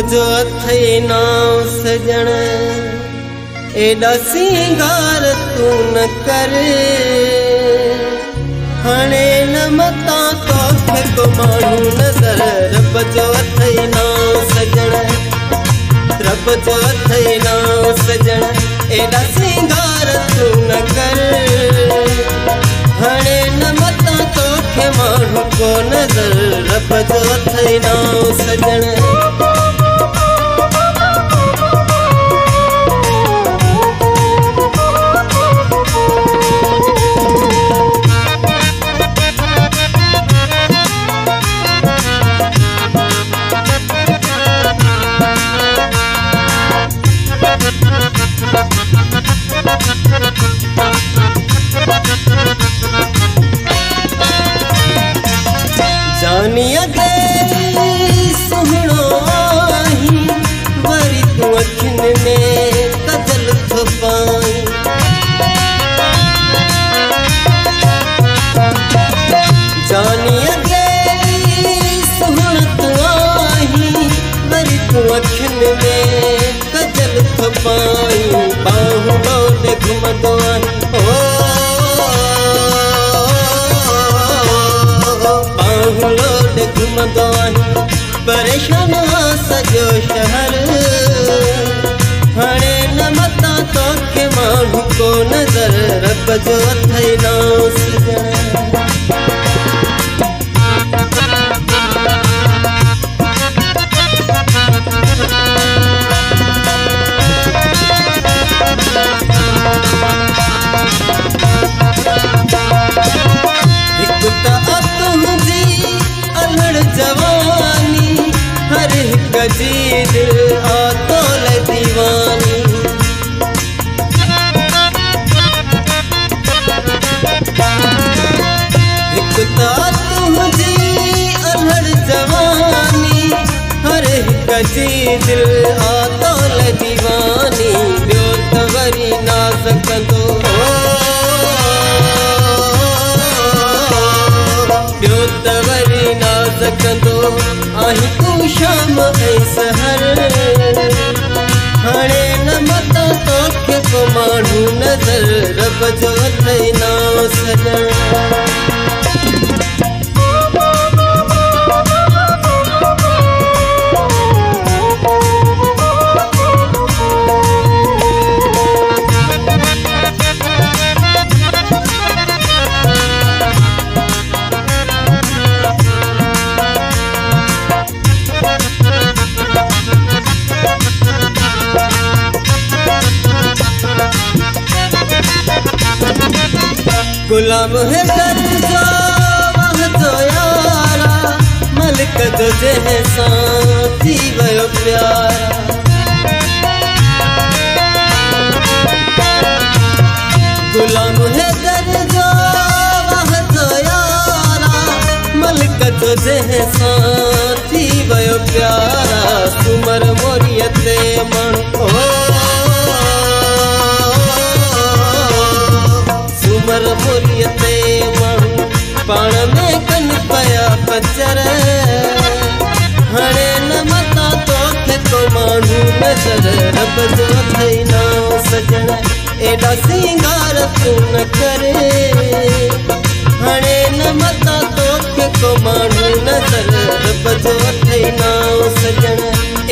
जो अथई नाव सजण एडा सिंगार तू न कर हणे न मता तोखे को माण्हू नज़र रब जो अथई नाव सजण रब जो अथई नाव सजण एडा सिंगार तू न कर हणे न मता तोखे माण्हू को नज़र रब जो अथई नाव सजण जानिया दे सुहणो आही वरी तू अखिन में कजल थपाई जानिया दे सुहण तू आही वरी तू अखिन में कजल थपाई बाहु डोले घुमंदो आही घुमंदो आही परेशान सजो शहर हणे न मता तोखे माण्हू को नज़र रब जो अथई नाव सजण जवानी हर एक दिल आतोल दीवानी एक तुझी अलहड़ जवानी हर एक दिल आतोल दीवानी ॿियो त वरी नाज़ कंदो ॿियो त वरी नाज़ कंदो आही तू शाम ऐं सहर हाणे न मता तोखे को माण्हू नज़र रब जो अथई नाव सजण गुलाम है दर जो वह जो यारा मलिक जो जैसा थी वयो प्यारा गुलाम है दर जो वह जो यारा मलिक जो जैसा थी वयो प्यारा सुमर मोरियते मणो सुमर मोरियते माण्हू पाण में कन पया पचर हाणे न मता तोखे को माण्हू नज़र रब जो अथई नाव सजण एडा सिंगार तू न करे हाणे न मता तोखे को माण्हू नज़र रब जो अथई नाव सजण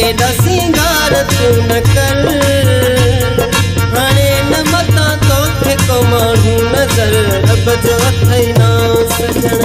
एडा सिंगार तू न कर हाणे न मता तोखे को माण्हू नज़र रब जो अथई नाव सजण